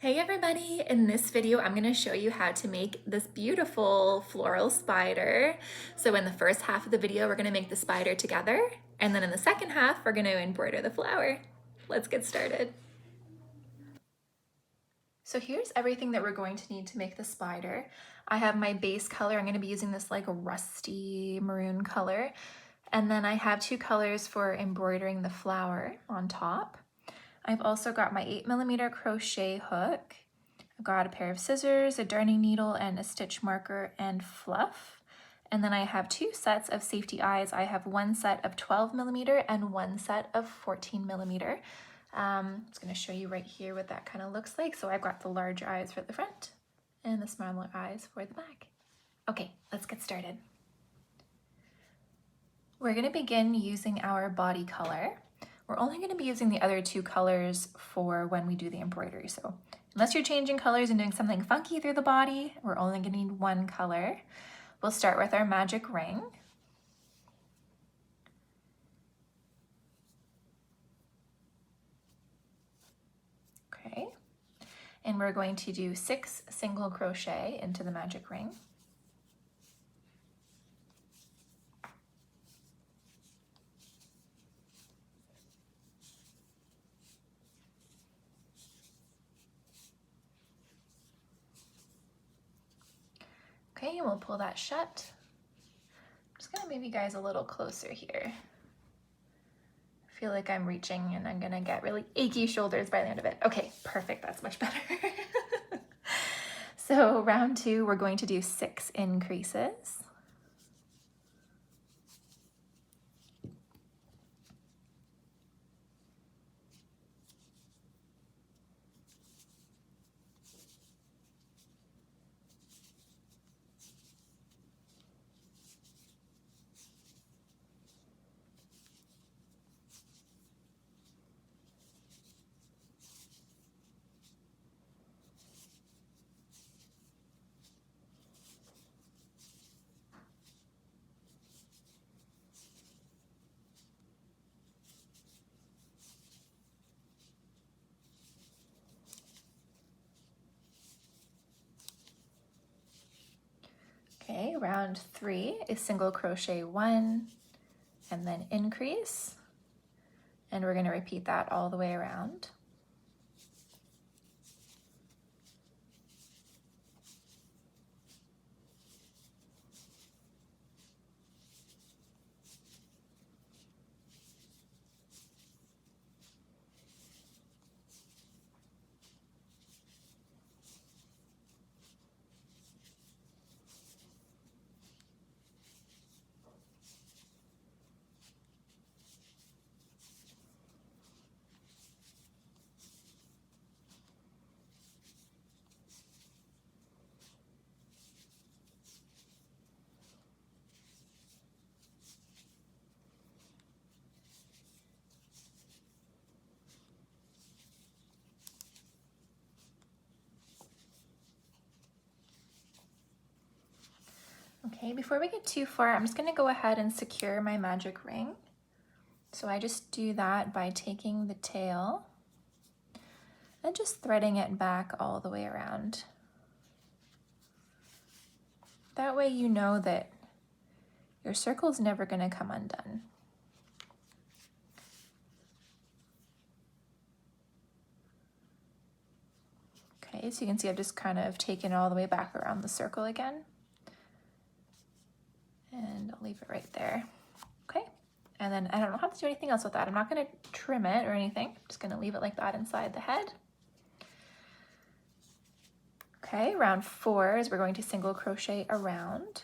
Hey everybody, in this video I'm going to show you how to make this beautiful floral spider. So in the first half of the video we're going to make the spider together, and then in the second half we're going to embroider the flower. Let's get started. So here's everything that we're going to need to make the spider. I have my base color. I'm going to be using this like rusty maroon color, and then I have two colors for embroidering the flower on top. I've also got my 8mm crochet hook. I've got a pair of scissors, a darning needle, and a stitch marker and fluff. And then I have two sets of safety eyes. I have one set of 12mm and one set of 14mm. I'm just going to show you right here what that kind of looks like. So I've got the large eyes for the front and the smaller eyes for the back. Okay, let's get started. We're going to begin using our body color. We're only going to be using the other two colors for when we do the embroidery. So unless you're changing colors and doing something funky through the body, we're only going to need one color. We'll start with our magic ring. Okay. And we're going to do 6 single crochet into the magic ring. Okay, and we'll pull that shut. I'm just gonna move you guys a little closer here. I feel like I'm reaching and I'm gonna get really achy shoulders by the end of it. Okay, perfect, that's much better. So round 2, we're going to do 6 increases. Okay, round 3 is single crochet 1 and then increase, and we're going to repeat that all the way around. Okay, before we get too far, I'm just going to go ahead and secure my magic ring. So I just do that by taking the tail and just threading it back all the way around. That way you know that your circle's never going to come undone. Okay, so you can see I've just kind of taken it all the way back around the circle again. And I'll leave it right there. Okay, and then I don't have to do anything else with that. I'm not going to trim it or anything. I'm just going to leave it like that inside the head. Okay, round 4 is we're going to single crochet around.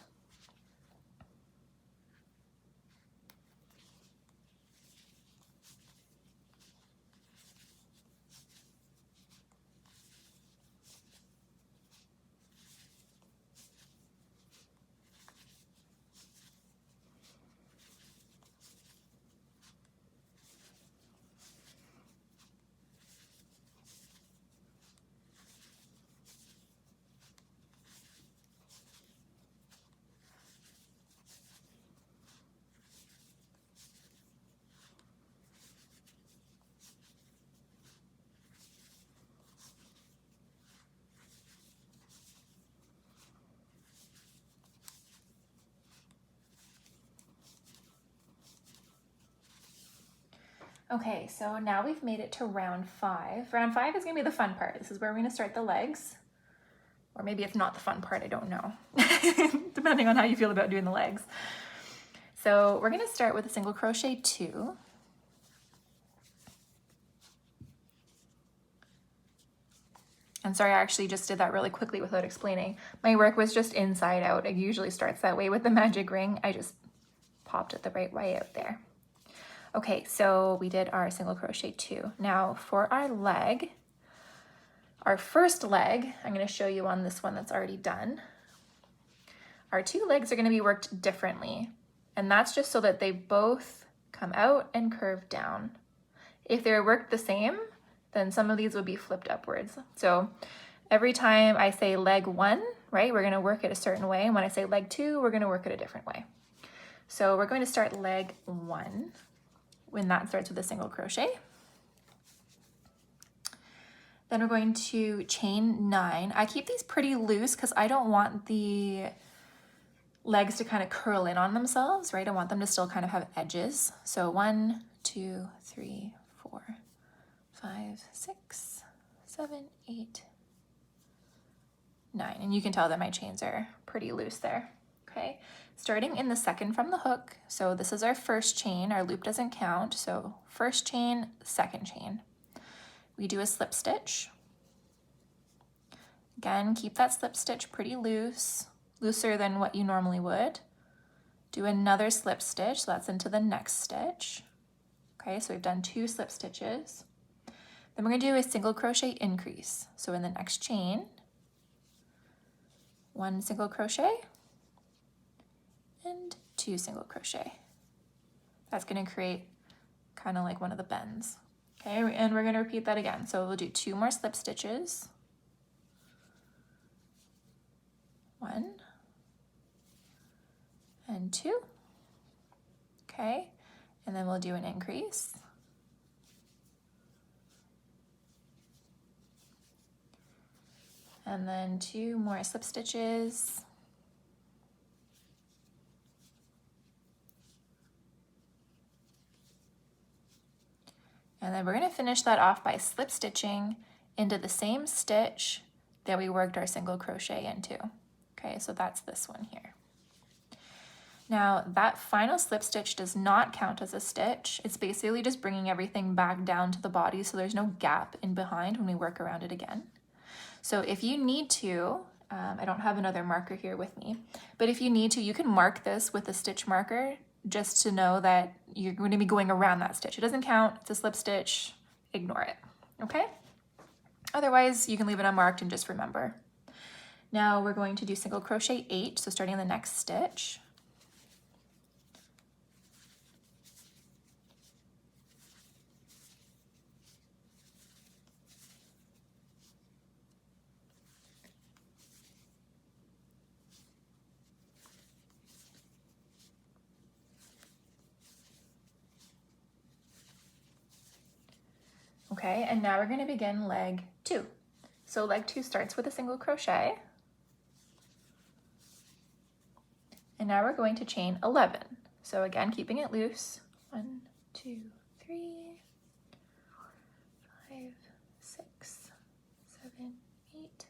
Okay, so now we've made it to round 5. Round 5 is gonna be the fun part. This is where we're gonna start the legs. Or maybe it's not the fun part, I don't know. Depending on how you feel about doing the legs. So we're gonna start with a single crochet 2. And sorry, I actually just did that really quickly without explaining. My work was just inside out. It usually starts that way with the magic ring. I just popped it the right way out there. Okay, so we did our single crochet 2. Now for our leg, our first leg, I'm going to show you on this one that's already done. Our 2 legs are going to be worked differently, and that's just so that they both come out and curve down. If they're worked the same, then some of these would be flipped upwards. So every time I say leg 1, right, we're going to work it a certain way, and when I say leg 2, we're going to work it a different way. So we're going to start leg 1 when that starts with a single crochet. Then we're going to chain 9. I keep these pretty loose because I don't want the legs to kind of curl in on themselves, right? I want them to still kind of have edges. So 1, 2, 3, 4, 5, 6, 7, 8, 9. And you can tell that my chains are pretty loose there, okay? Starting in the second from the hook. So this is our first chain, our loop doesn't count. So first chain, second chain. We do a slip stitch. Again, keep that slip stitch pretty loose, looser than what you normally would. Do another slip stitch, so that's into the next stitch. Okay, so we've done 2 slip stitches. Then we're gonna do a single crochet increase. So in the next chain, 1 single crochet and 2 single crochet. That's gonna create kind of like one of the bends. Okay, and we're gonna repeat that again. So we'll do 2 more slip stitches. 1 and 2. Okay, and then we'll do an increase. And then 2 more slip stitches. And then we're going to finish that off by slip stitching into the same stitch that we worked our single crochet into. Okay, so that's this one here. Now that final slip stitch does not count as a stitch. It's basically just bringing everything back down to the body so there's no gap in behind when we work around it again. So if you need to, I don't have another marker here with me, but if you need to, you can mark this with a stitch marker just to know that you're going to be going around that stitch. It doesn't count, it's a slip stitch, ignore it, okay? Otherwise, you can leave it unmarked and just remember. Now we're going to do single crochet 8, so starting in the next stitch. Okay, and now we're going to begin leg 2. So leg 2 starts with a single crochet. And now we're going to chain 11. So again, keeping it loose. 1, 2, 3, 4, 5, 6, 7, 8,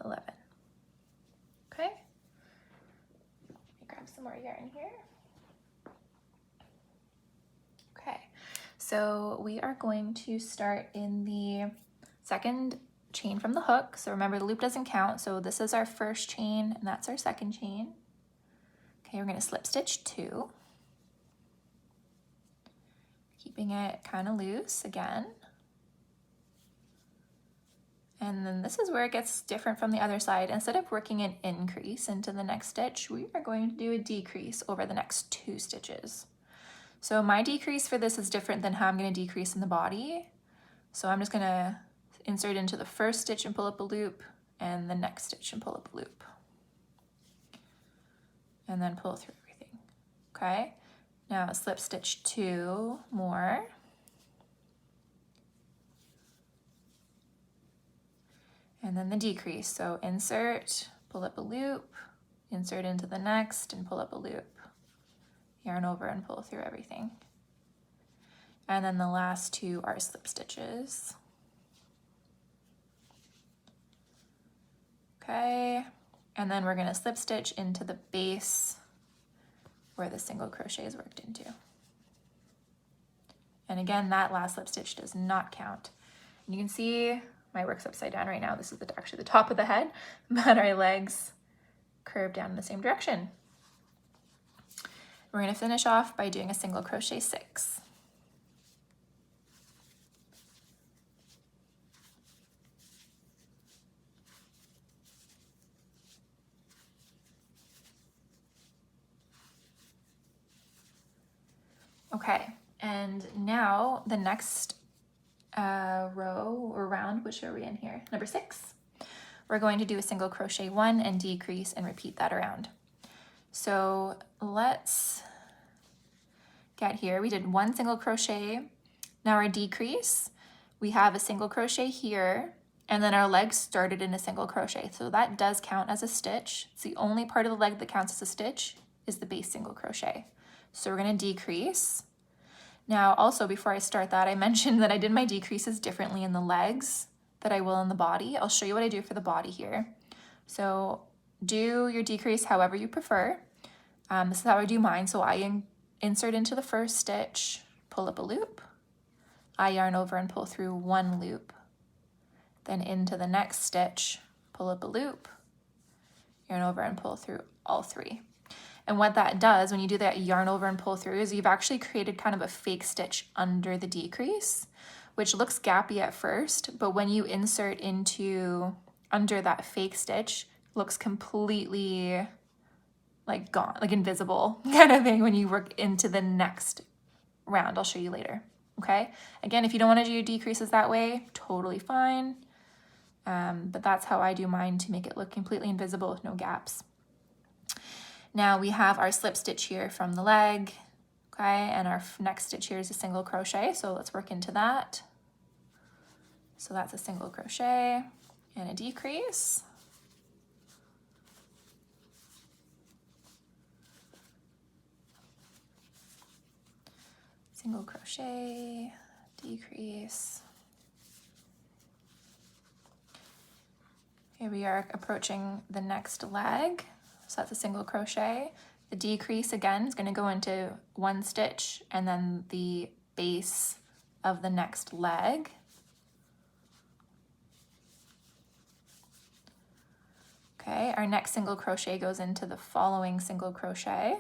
11. Okay, let me grab some more yarn here. Okay, so we are going to start in the second chain from the hook. So remember, the loop doesn't count. So this is our first chain and that's our second chain. Okay, we're going to slip stitch 2. Keeping it kind of loose again. And then this is where it gets different from the other side. Instead of working an increase into the next stitch, we are going to do a decrease over the next 2 stitches. So my decrease for this is different than how I'm going to decrease in the body. So I'm just going to insert into the first stitch and pull up a loop, and the next stitch and pull up a loop. And then pull through everything. Okay, now slip stitch 2 more. And then the decrease, so insert, pull up a loop, insert into the next and pull up a loop. Yarn over and pull through everything. And then the last two are slip stitches. Okay, and then we're gonna slip stitch into the base where the single crochet is worked into. And again, that last slip stitch does not count. And you can see my work's upside down right now. This is actually the top of the head, but our legs curve down in the same direction. We're gonna finish off by doing a single crochet 6. Okay, and now the next row or round, which are we in here? Number 6. We're going to do a single crochet 1 and decrease and repeat that around. So let's get here. We did 1 single crochet. Now our decrease, we have a single crochet here, and then our leg started in a single crochet. So that does count as a stitch. It's the only part of the leg that counts as a stitch is the base single crochet. So we're gonna decrease. Now also before I start that, I mentioned that I did my decreases differently in the legs that I will in the body. I'll show you what I do for the body here. So do your decrease however you prefer. This is how I do mine. So I insert into the first stitch, pull up a loop, I yarn over and pull through 1 loop, then into the next stitch, pull up a loop, yarn over and pull through all 3. And what that does when you do that yarn over and pull through is you've actually created kind of a fake stitch under the decrease, which looks gappy at first, but when you insert into under that fake stitch, it looks completely like gone, like invisible kind of thing when you work into the next round. I'll show you later, okay? Again, if you don't want to do your decreases that way, totally fine. But that's how I do mine to make it look completely invisible with no gaps. Now we have our slip stitch here from the leg, okay? And our next stitch here is a single crochet, so let's work into that. So that's a single crochet and a decrease. Single crochet, decrease. Here we are approaching the next leg. So that's a single crochet. The decrease again is going to go into 1 stitch and then the base of the next leg. Okay, our next single crochet goes into the following single crochet.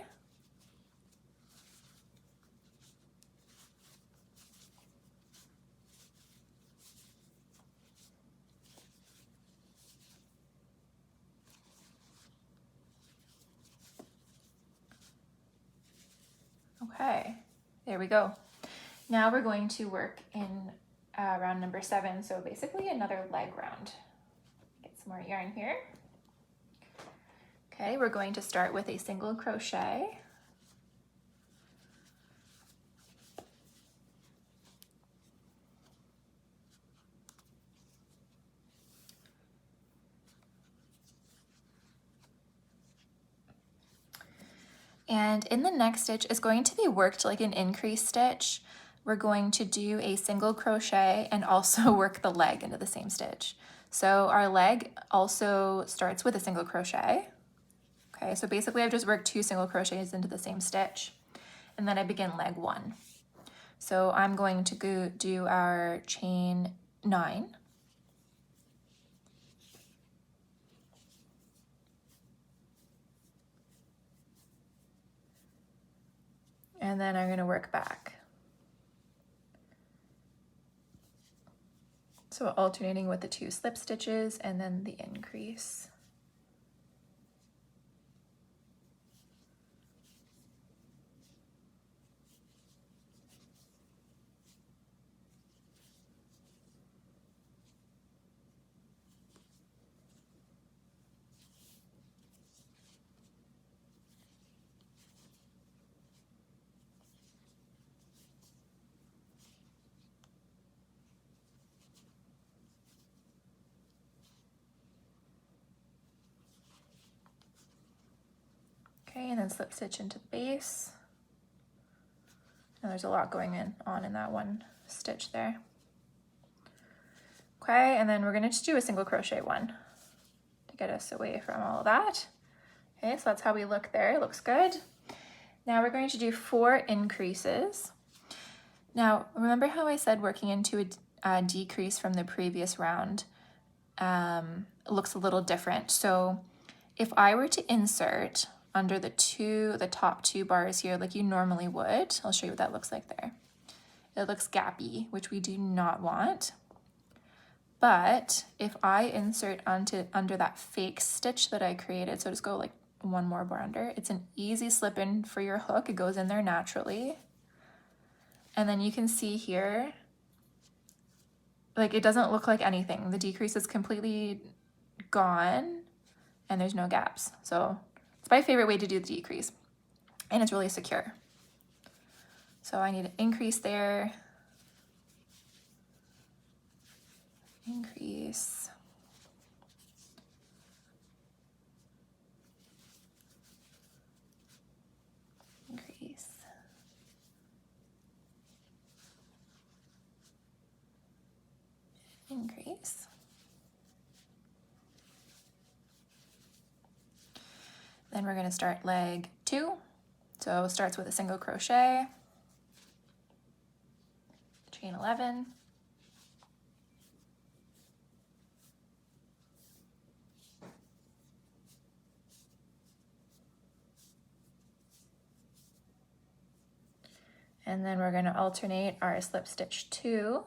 Okay, there we go. Now we're going to work in round number 7, so basically another leg round. Get some more yarn here. Okay, we're going to start with a single crochet. And in the next stitch is going to be worked like an increase stitch. We're going to do a single crochet and also work the leg into the same stitch. So our leg also starts with a single crochet. Okay, so basically I've just worked 2 single crochets into the same stitch, and then I begin leg 1. So I'm going to go do our chain 9. And then I'm going to work back. So alternating with the 2 slip stitches and then the increase. Okay, and then slip stitch into the base. And there's a lot going on in that one stitch there. Okay, and then we're gonna just do a single crochet one to get us away from all of that. Okay, so that's how we look there, it looks good. Now we're going to do 4 increases. Now, remember how I said working into a decrease from the previous round looks a little different. So if I were to insert under the top 2 bars here, like you normally would, I'll show you what that looks like there. It looks gappy, which we do not want. But if I insert under that fake stitch that I created, so just go like 1 more bar under, it's an easy slip in for your hook. It goes in there naturally. And then you can see here, like it doesn't look like anything. The decrease is completely gone and there's no gaps. So it's my favorite way to do the decrease and it's really secure. So I need to increase there, increase, increase, increase. Then we're going to start leg 2. So it starts with a single crochet, chain 11, and then we're going to alternate our slip stitch 2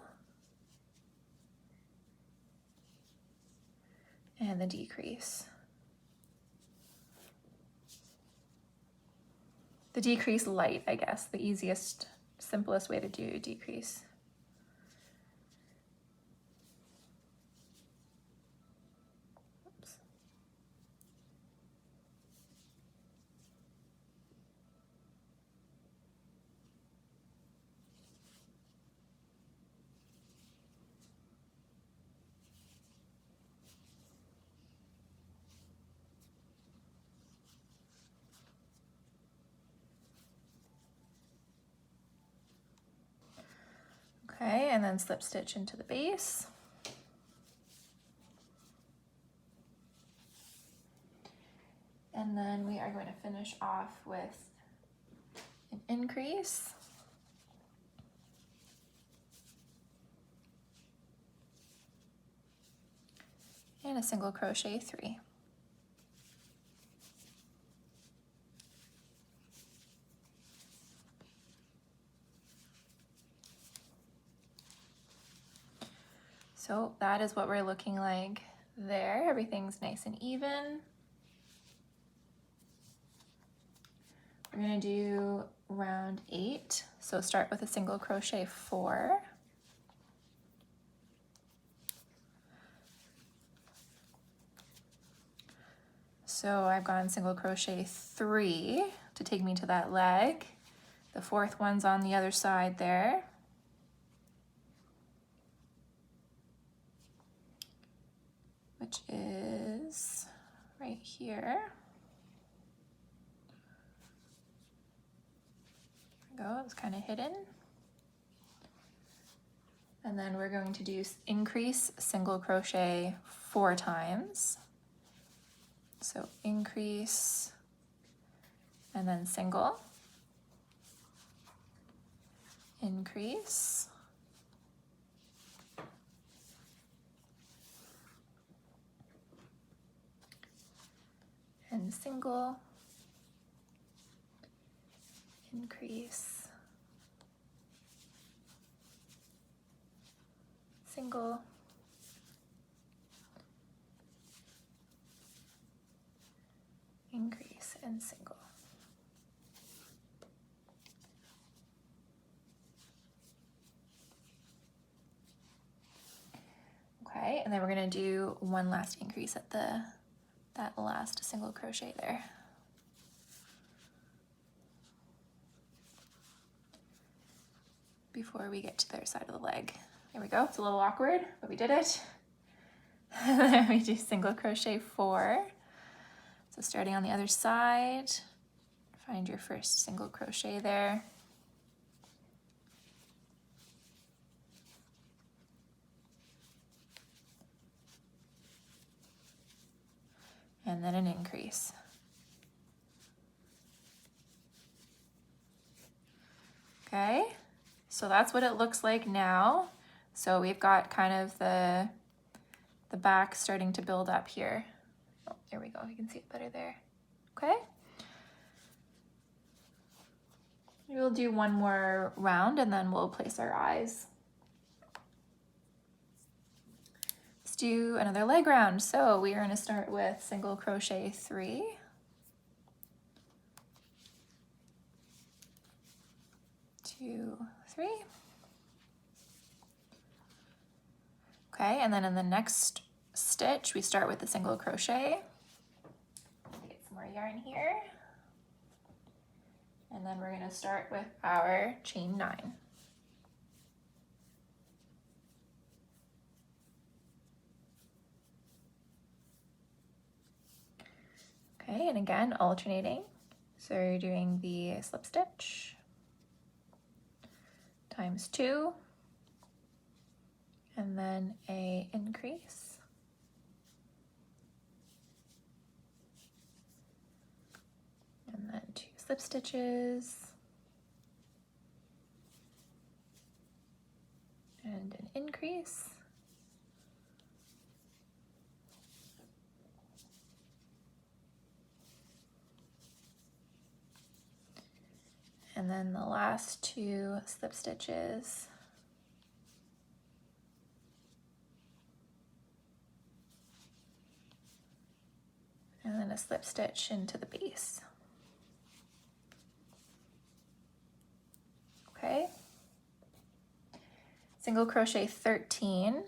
and the decrease. The decrease light, I guess, the easiest, simplest way to do a decrease. Oops. Okay, and then slip stitch into the base. And then we are going to finish off with an increase. And a single crochet 3. So that is what we're looking like there. Everything's nice and even. We're gonna do round 8. So start with a single crochet 4. So I've gone single crochet 3 to take me to that leg. The 4th one's on the other side there. Which is right here. There we go, it's kind of hidden. And then we're going to do increase single crochet 4 times. So increase and then single, increase, and single, increase, single, increase, and single. Okay, and then we're going to do one last increase at that last single crochet there. Before we get to the other side of the leg. There we go, it's a little awkward, but we did it. Then we do single crochet 4. So starting on the other side, find your first single crochet there. then an increase. Okay, so that's what it looks like now. So we've got kind of the back starting to build up here. Oh, there we go, you can see it better there. Okay. We'll do one more round and then we'll place our eyes. Let's do another leg round. So we are going to start with single crochet 3. 2, 3. Okay, and then in the next stitch, we start with the single crochet. Get some more yarn here. And then we're going to start with our chain 9. Okay, and again, alternating. So you're doing the slip stitch times 2, and then a increase. And then 2 slip stitches. And an increase. And then the last 2 slip stitches. And then a slip stitch into the base. Okay. Single crochet 13.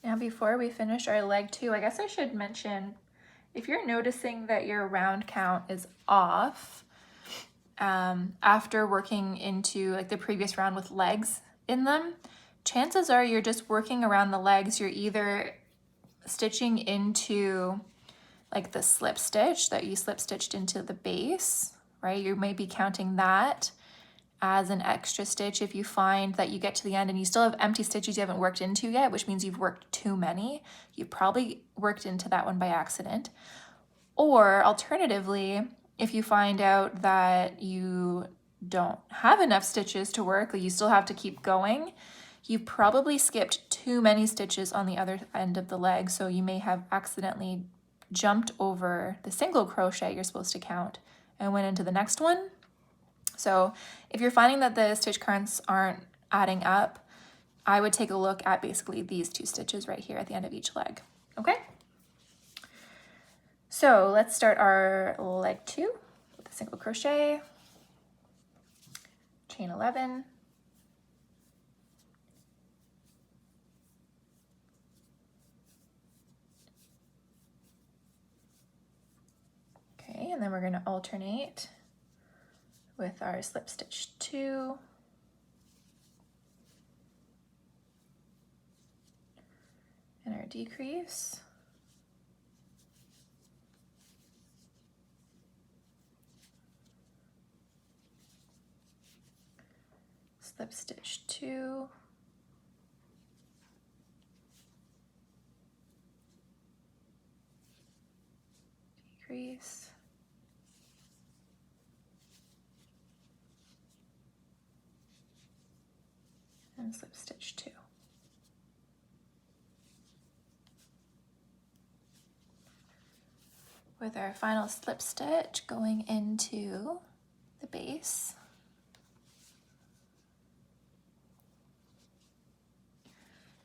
Now before we finish our leg 2, I guess I should mention, if you're noticing that your round count is off after working into like the previous round with legs in them, chances are you're just working around the legs. You're either stitching into like the slip stitch that you slip stitched into the base, right? You may be counting that as an extra stitch if you find that you get to the end and you still have empty stitches you haven't worked into yet, which means you've worked too many. You probably worked into that one by accident. Or alternatively, if you find out that you don't have enough stitches to work, that you still have to keep going, you've probably skipped too many stitches on the other end of the leg, so you may have accidentally jumped over the single crochet you're supposed to count and went into the next one. So if you're finding that the stitch counts aren't adding up, I would take a look at basically these 2 stitches right here at the end of each leg. Okay? So let's start our leg 2 with a single crochet, chain 11, okay, and then we're going to alternate with our slip stitch 2, and our decrease, slip stitch 2, decrease, and slip stitch 2. With our final slip stitch going into the base.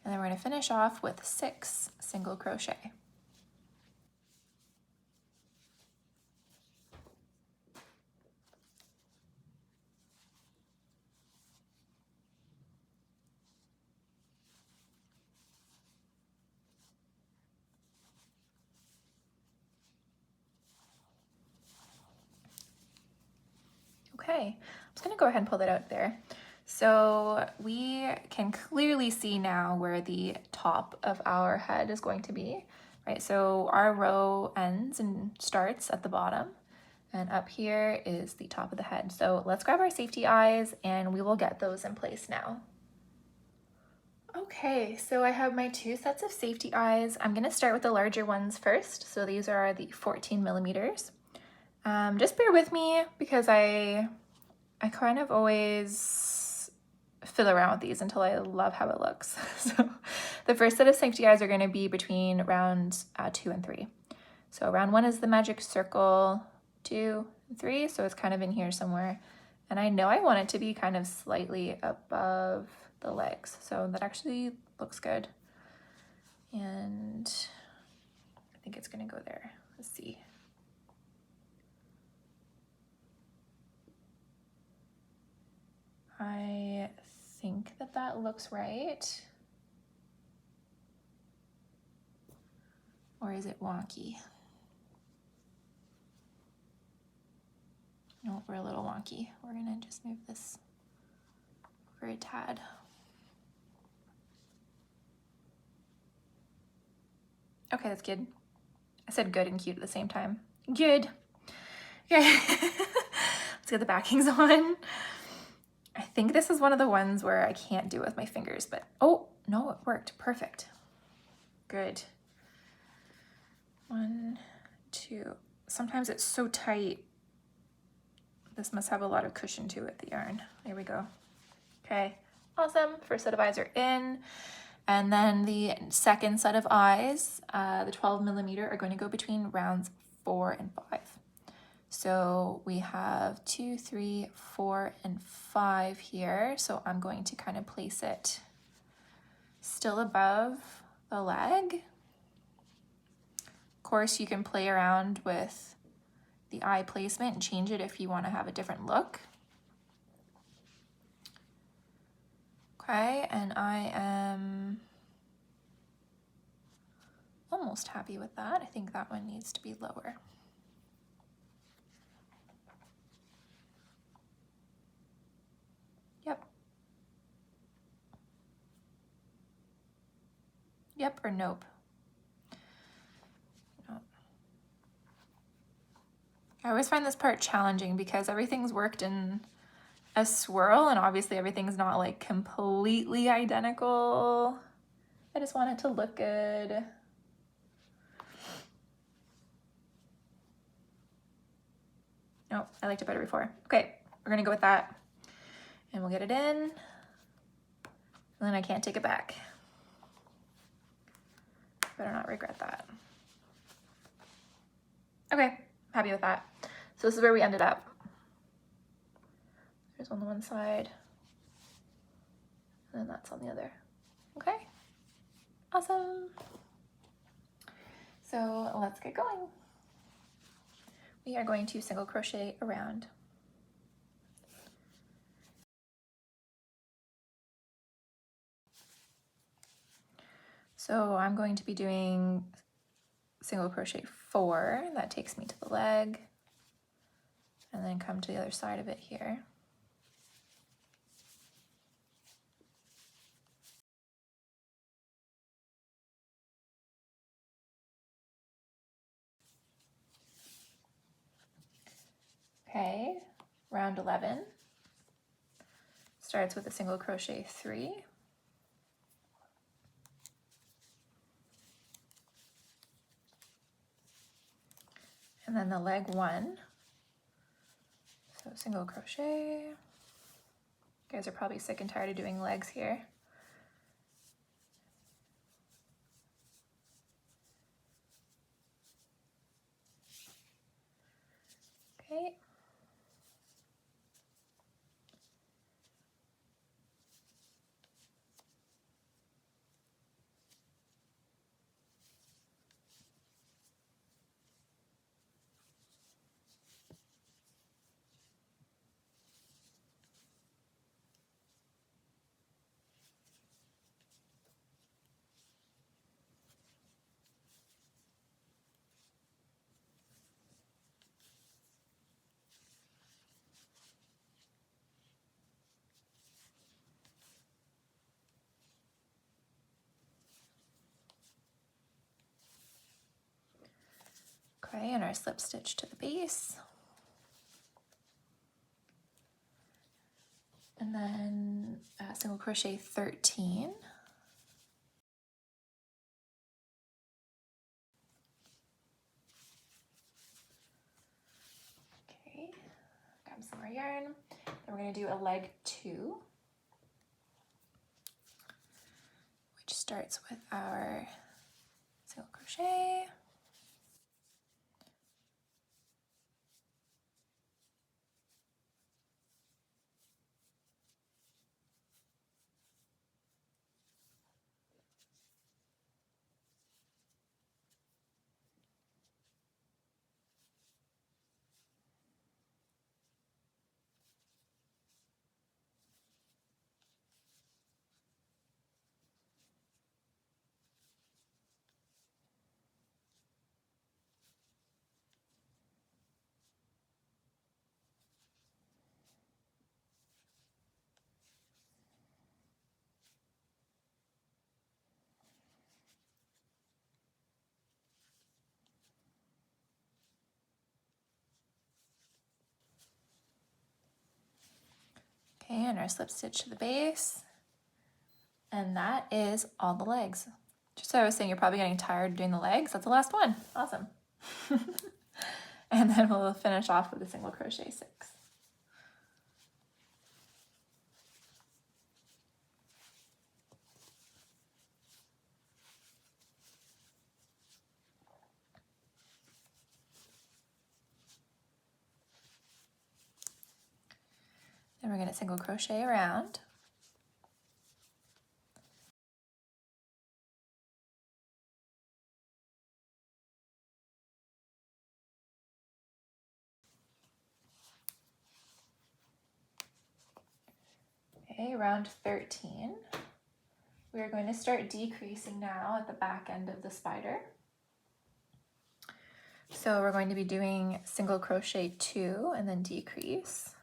And then we're going to finish off with 6 single crochet. Okay, I'm just gonna go ahead and pull that out there. So we can clearly see now where the top of our head is going to be, right? So our row ends and starts at the bottom, and up here is the top of the head. So let's grab our safety eyes and we will get those in place now. Okay, so I have my 2 sets of safety eyes. I'm gonna start with the larger ones first. So these are the 14 millimeters. Just bear with me because I kind of always fiddle around with these until I love how it looks. So the first set of safety eyes are going to be between rounds 2 and 3. So round 1 is the magic circle, 2 and 3, so it's kind of in here somewhere. And I know I want it to be kind of slightly above the legs, so that actually looks good. And I think it's going to go there. Let's see. I think that looks right. Or is it wonky? No, we're a little wonky. We're gonna just move this over a tad. Okay, that's good. I said good and cute at the same time. Good. Okay, let's get the backings on. I think this is one of the ones where I can't do it with my fingers, but oh, no, it worked. Perfect. Good. 1, 2. Sometimes it's so tight. This must have a lot of cushion to it, the yarn. There we go. Okay, awesome. First set of eyes are in. And then the second set of eyes, the 12 millimeter, are going to go between rounds 4 and 5. So we have 2, 3, 4, and 5 here. So I'm going to kind of place it still above the leg. Of course, you can play around with the eye placement and change it if you want to have a different look. Okay, and I am almost happy with that. I think that one needs to be lower. Yep. Yep or nope? Nope. I always find this part challenging because everything's worked in a swirl and obviously everything's not like completely identical. I just want it to look good. No, I liked it better before. Okay, we're gonna go with that and we'll get it in and then I can't take it back. Better not regret that. Okay, happy with that. So this is where we ended up. There's on the one side, and then that's on the other. Okay, awesome. So let's get going. We are going to single crochet around. So I'm going to be doing single crochet 4. That takes me to the leg, and then come to the other side of it here. Okay, round 11 starts with a single crochet 3. And then the leg 1. So single crochet. You guys are probably sick and tired of doing legs here. Okay. Okay, and our slip stitch to the base. And then single crochet 13. Okay, grab some more yarn. Then we're going to do a leg 2, which starts with our single crochet. Okay, and our slip stitch to the base. And that is all the legs. Just so I was saying, you're probably getting tired doing the legs. That's the last one. Awesome. And then we'll finish off with a single crochet 6. Then we're going to single crochet around. Okay, round 13. We are going to start decreasing now at the back end of the spider. So we're going to be doing single crochet 2 and then decrease.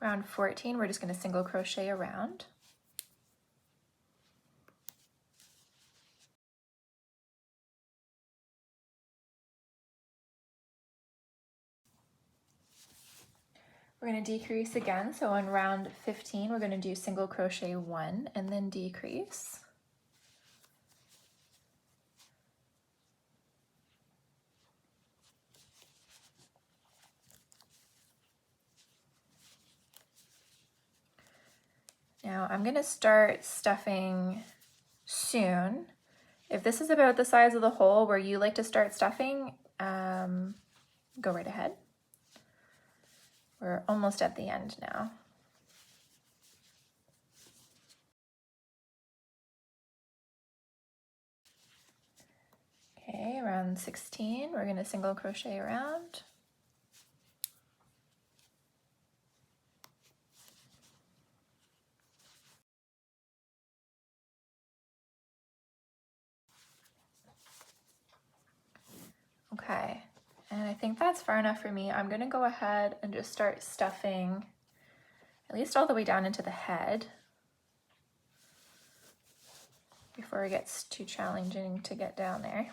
Round 14, we're just going to single crochet around. We're going to decrease again. So on round 15, we're going to do single crochet 1 and then decrease. Now I'm going to start stuffing soon. If this is about the size of the hole where you like to start stuffing, go right ahead. We're almost at the end now. Okay, around 16, we're going to single crochet around. Okay, and I think that's far enough for me. I'm going to go ahead and just start stuffing at least all the way down into the head before it gets too challenging to get down there.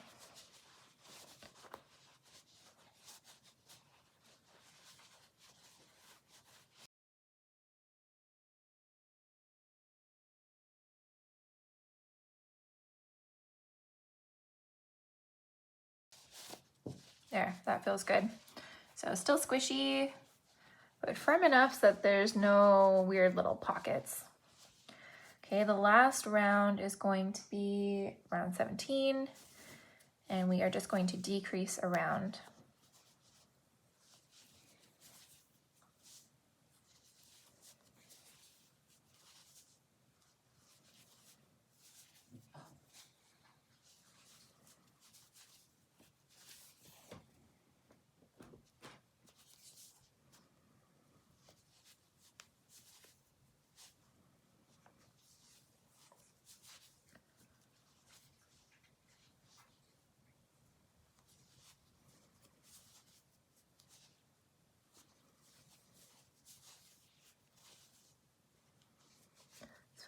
There, that feels good. So still squishy, but firm enough so that there's no weird little pockets. Okay, the last round is going to be round 17, and we are just going to decrease around.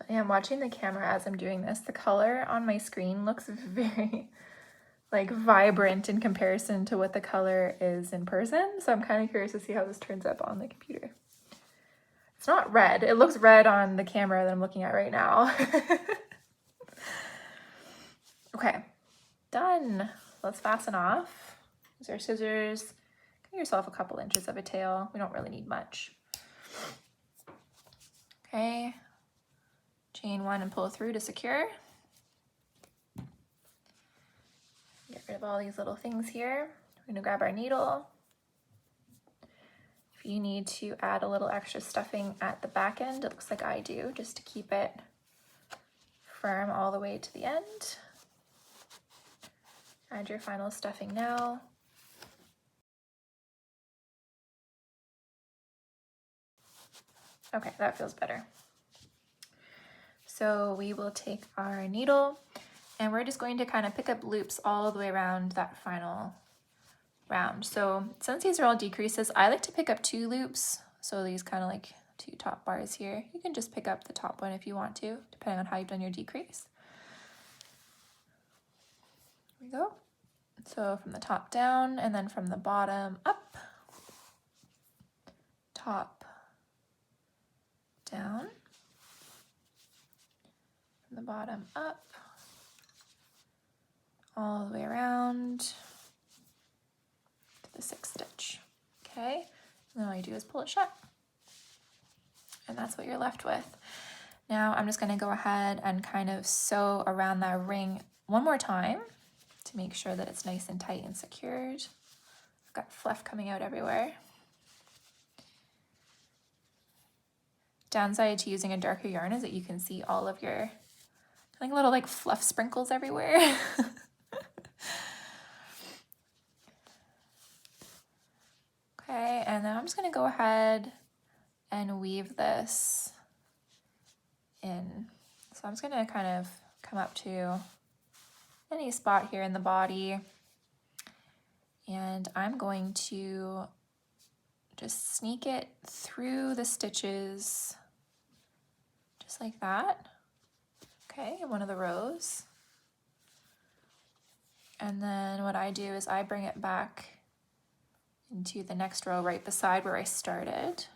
funny, I'm watching the camera as I'm doing this. The color on my screen looks very like vibrant in comparison to what the color is in person. So I'm kind of curious to see how this turns up on the computer. It's not red. It looks red on the camera that I'm looking at right now. Okay, done. Let's fasten off. Use our scissors. Cut yourself a couple inches of a tail. We don't really need much. Okay, chain one and pull through to secure. Get rid of all these little things here. We're gonna grab our needle. If you need to add a little extra stuffing at the back end, it looks like I do, just to keep it firm all the way to the end. Add your final stuffing now. Okay, that feels better. So we will take our needle and we're just going to kind of pick up loops all the way around that final round. So since these are all decreases, I like to pick up 2 loops. So these kind of like 2 top bars here. You can just pick up the top one if you want to, depending on how you've done your decrease. Here we go. So from the top down and then from the bottom up, top, down, from the bottom up, all the way around to the 6th stitch. Okay, and then all you do is pull it shut. And that's what you're left with. Now I'm just going to go ahead and kind of sew around that ring one more time to make sure that it's nice and tight and secured. I've got fluff coming out everywhere. Downside to using a darker yarn is that you can see all of your like little like fluff sprinkles everywhere. Okay, and then I'm just going to go ahead and weave this in. So I'm just going to kind of come up to any spot here in the body, and I'm going to just sneak it through the stitches just like that. Okay, in one of the rows. And then what I do is I bring it back into the next row right beside where I started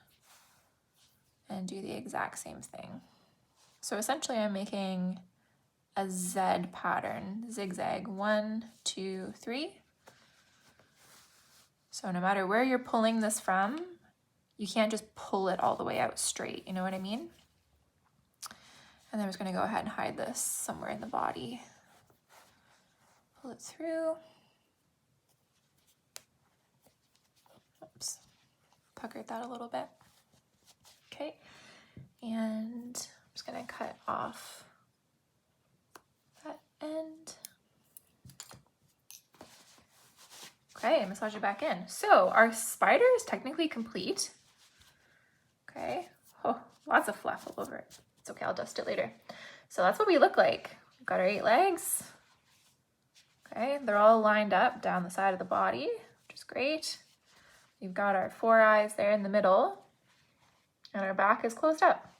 and do the exact same thing. So essentially I'm making a Z pattern, zigzag, 1, 2, 3. So no matter where you're pulling this from, you can't just pull it all the way out straight, you know what I mean? And then I'm just gonna go ahead and hide this somewhere in the body. Pull it through. Oops, puckered that a little bit. Okay, and I'm just gonna cut off that end. Okay, and massage it back in. So our spider is technically complete. Okay, oh, lots of fluff all over it. It's okay, I'll dust it later. So that's what we look like. We've got our 8 legs. Okay, they're all lined up down the side of the body, which is great. We've got our 4 eyes there in the middle, and our back is closed up.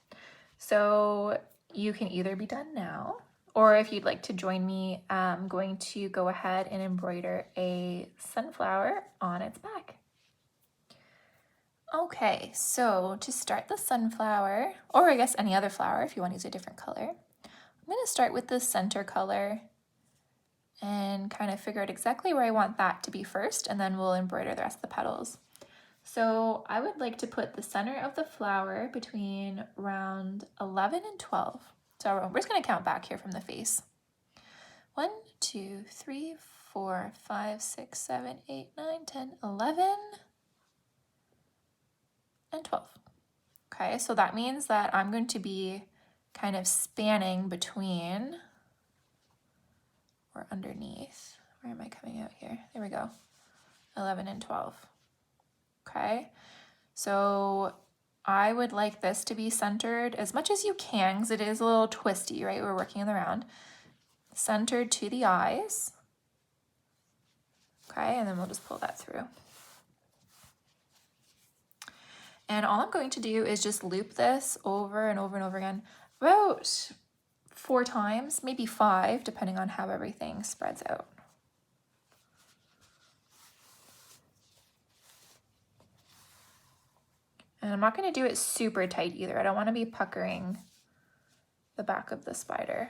So you can either be done now, or if you'd like to join me, I'm going to go ahead and embroider a sunflower on its back. Okay, so to start the sunflower, or I guess any other flower if you want to use a different color, I'm going to start with the center color and kind of figure out exactly where I want that to be first, and then we'll embroider the rest of the petals. So I would like to put the center of the flower between round 11 and 12. So we're just going to count back here from the face. 1, 2, 3, 4, 5, 6, 7, 8, 9, 10, 11, and 12. Okay, so that means that I'm going to be kind of spanning between or underneath. Where am I coming out here? There we go. 11 and 12. Okay, so I would like this to be centered as much as you can, because it is a little twisty, right? We're working in the round. Centered to the eyes. Okay, and then we'll just pull that through. And all I'm going to do is just loop this over and over and over again about 4 times, maybe 5, depending on how everything spreads out. And I'm not going to do it super tight either. I don't want to be puckering the back of the spider.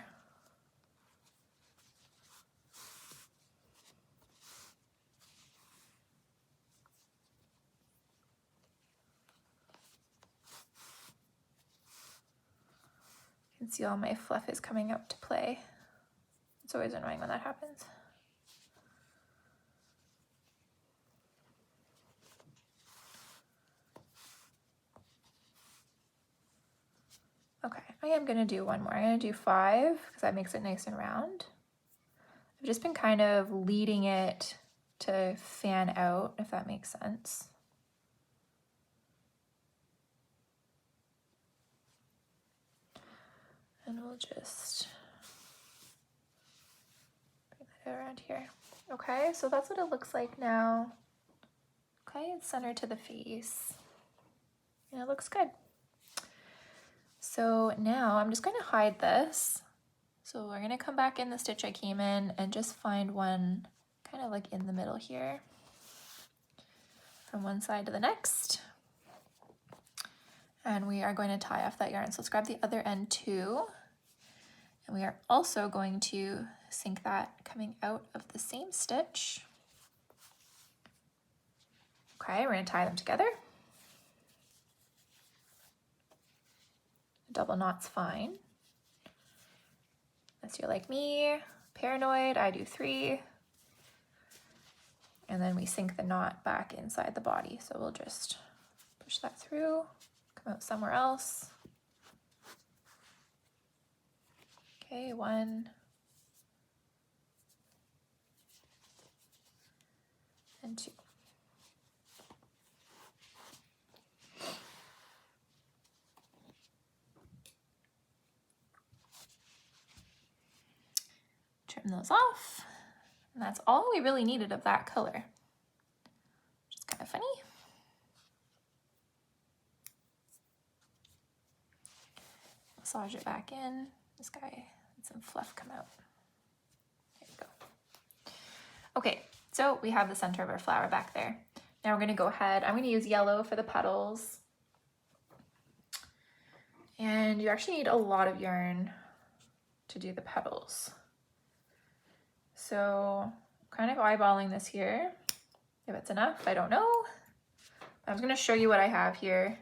You can see all my fluff is coming out to play. It's always annoying when that happens. Okay, I am going to do one more. I'm going to do 5 because that makes it nice and round. I've just been kind of leading it to fan out, if that makes sense. And we'll just bring that around here. Okay, so that's what it looks like now. Okay, it's centered to the face. And it looks good. So now I'm just going to hide this. So we're going to come back in the stitch I came in and just find one kind of like in the middle here. From one side to the next. And we are going to tie off that yarn. So let's grab the other end too. And we are also going to sink that coming out of the same stitch. Okay, we're going to tie them together. A double knot's fine. Unless you're like me, paranoid, I do 3. And then we sink the knot back inside the body. So we'll just push that through, come out somewhere else. Okay, 1. And 2. Trim those off. And that's all we really needed of that color, which is kind of funny. Massage it back in. This guy had some fluff come out. There you go. Okay, so we have the center of our flower back there. Now we're going to go ahead. I'm going to use yellow for the petals. And you actually need a lot of yarn to do the petals. So kind of eyeballing this here. If it's enough, I don't know. I'm just going to show you what I have here.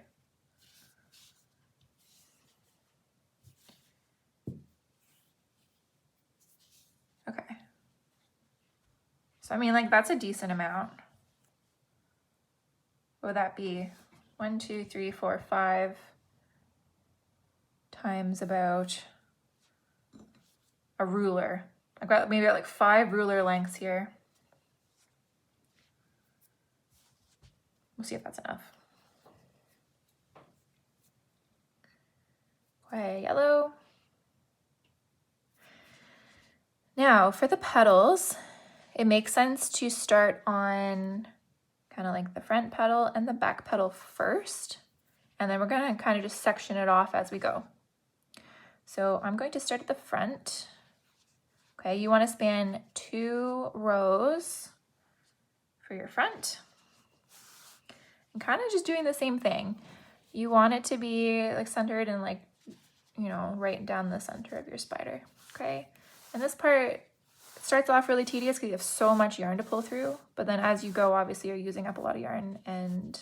Okay. So I mean, like, that's a decent amount. What would that be? 1, 2, 3, 4, 5 times about a ruler. I've got maybe like 5 ruler lengths here. We'll see if that's enough. Okay, yellow. Now for the petals, it makes sense to start on kind of like the front petal and the back petal first. And then we're going to kind of just section it off as we go. So I'm going to start at the front. Okay, you want to span 2 rows for your front. And kind of just doing the same thing. You want it to be like centered and like, you know, right down the center of your spider. Okay, and this part starts off really tedious because you have so much yarn to pull through. But then as you go, obviously you're using up a lot of yarn and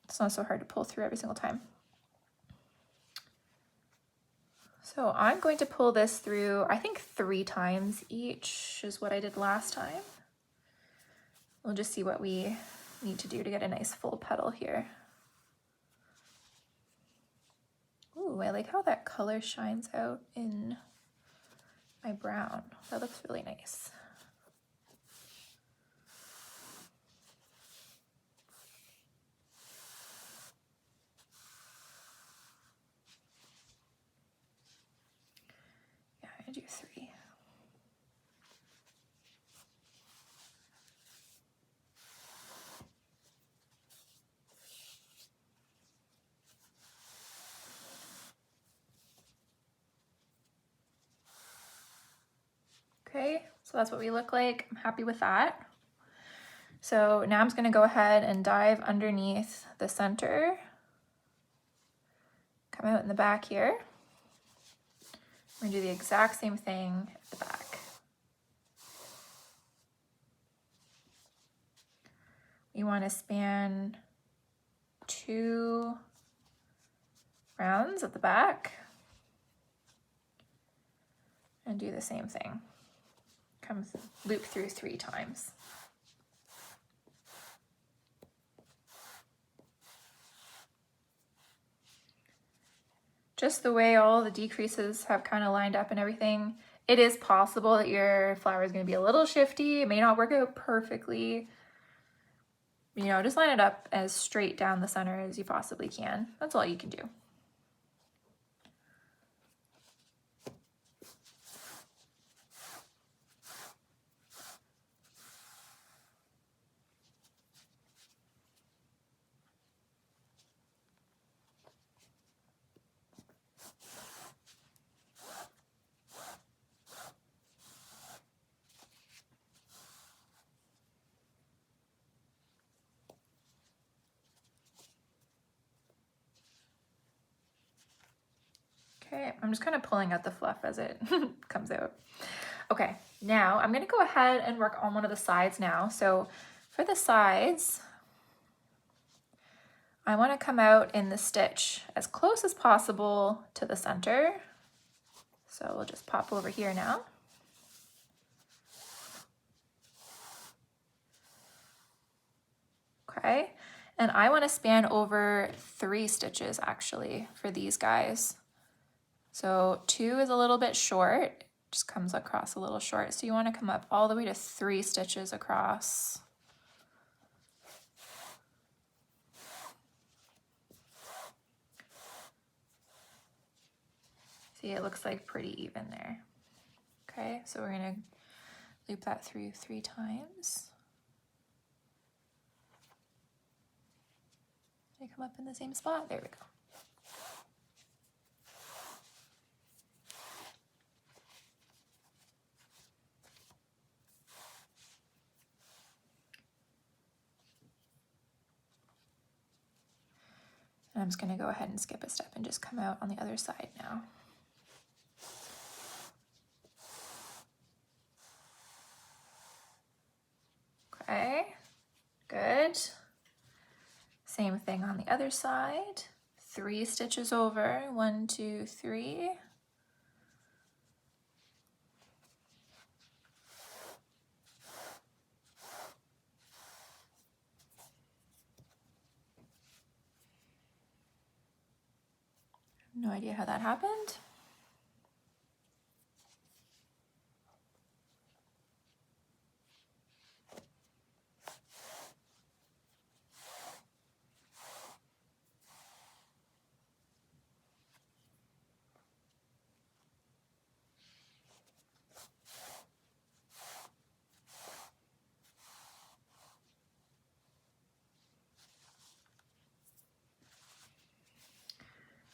it's not so hard to pull through every single time. So I'm going to pull this through, I think 3 times each is what I did last time. We'll just see what we need to do to get a nice full petal here. Ooh, I like how that color shines out in my brown. That looks really nice. Yeah, I'm gonna do 3. So that's what we look like. I'm happy with that. So now I'm just gonna go ahead and dive underneath the center. Come out in the back here. We're gonna do the exact same thing at the back. You wanna span 2 rounds at the back and do the same thing. Come loop through 3 times. Just the way all the decreases have kind of lined up and everything, it is possible that your flower is going to be a little shifty. It may not work out perfectly. You know, just line it up as straight down the center as you possibly can. That's all you can do. Okay, I'm just kind of pulling out the fluff as it comes out. Okay, now I'm gonna go ahead and work on one of the sides now. So for the sides, I wanna come out in the stitch as close as possible to the center. So we'll just pop over here now. Okay, and I wanna span over 3 stitches actually for these guys. So 2 is a little bit short, just comes across a little short. So you want to come up all the way to 3 stitches across. See, it looks like pretty even there. Okay, so we're going to loop that through 3 times. They come up in the same spot. There we go. And I'm just going to go ahead and skip a step and just come out on the other side now. Okay, good. Same thing on the other side. 3 stitches over, 1, 2, 3. No idea how that happened.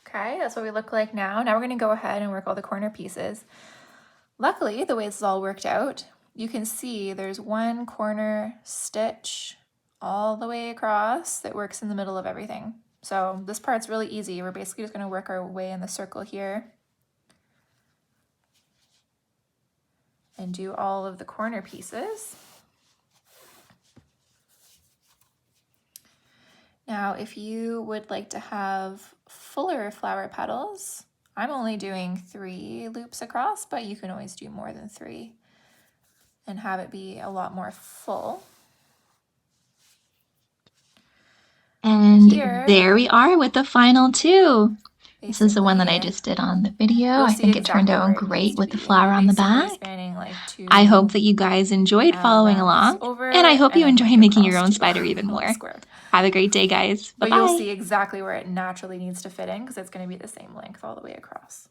Okay, that's what we look like now. Now we're going to go ahead and work all the corner pieces. Luckily, the way this is all worked out, you can see there's 1 corner stitch all the way across that works in the middle of everything. So this part's really easy. We're basically just going to work our way in the circle here and do all of the corner pieces. Now, if you would like to have fuller flower petals, I'm only doing 3 loops across, but you can always do more than 3 and have it be a lot more full. And here, there we are with the final 2. This is the one that I just did on the video. I think it turned out great with the flower on the back. I hope that you guys enjoyed following along, and I hope you enjoy making your own spider even more. Have a great day, guys. Bye-bye. But you'll see exactly where it naturally needs to fit in because it's going to be the same length all the way across.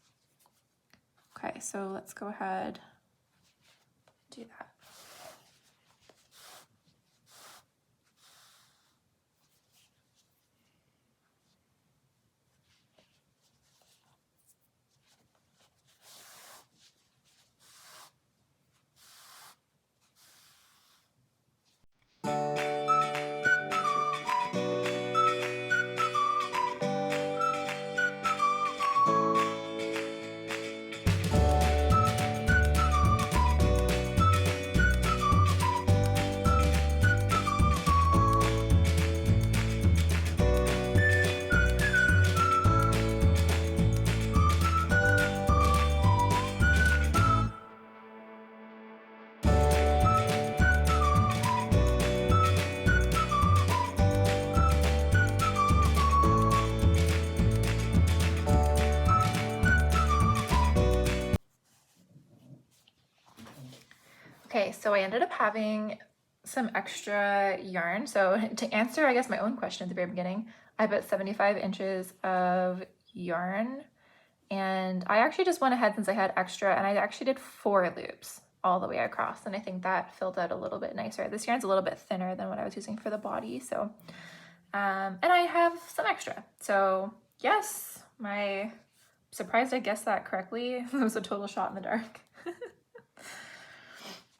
Okay, so let's go ahead and do that. Okay, so I ended up having some extra yarn. So to answer, I guess, my own question at the very beginning, I put 75 inches of yarn, and I actually just went ahead since I had extra, and I actually did 4 loops all the way across, and I think that filled out a little bit nicer. This yarn's a little bit thinner than what I was using for the body, so and I have some extra. So yes, surprised I guessed that correctly. It was a total shot in the dark.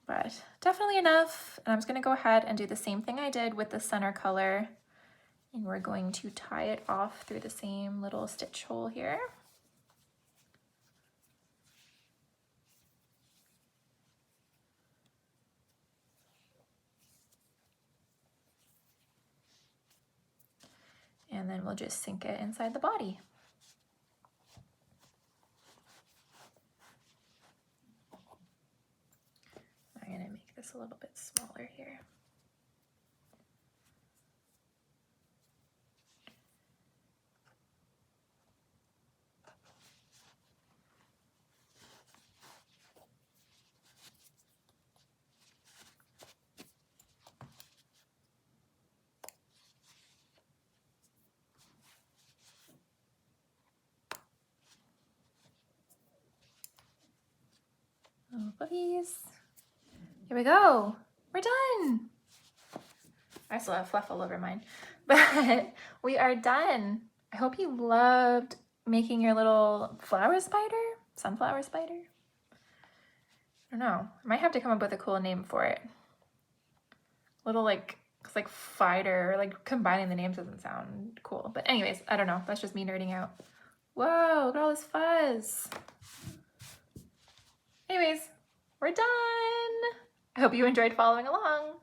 But definitely enough. And I'm just gonna go ahead and do the same thing I did with the center color. And we're going to tie it off through the same little stitch hole here. And then we'll just sink it inside the body. I'm gonna make this a little bit smaller here. Oh, puppies. Here we go. We're done. I still have fluff all over mine, but we are done. I hope you loved making your little flower spider, sunflower spider. I don't know. I might have to come up with a cool name for it. Little like fighter, or like combining the names doesn't sound cool. But anyways, I don't know. That's just me nerding out. Whoa, look at all this fuzz. Anyways, we're done. I hope you enjoyed following along.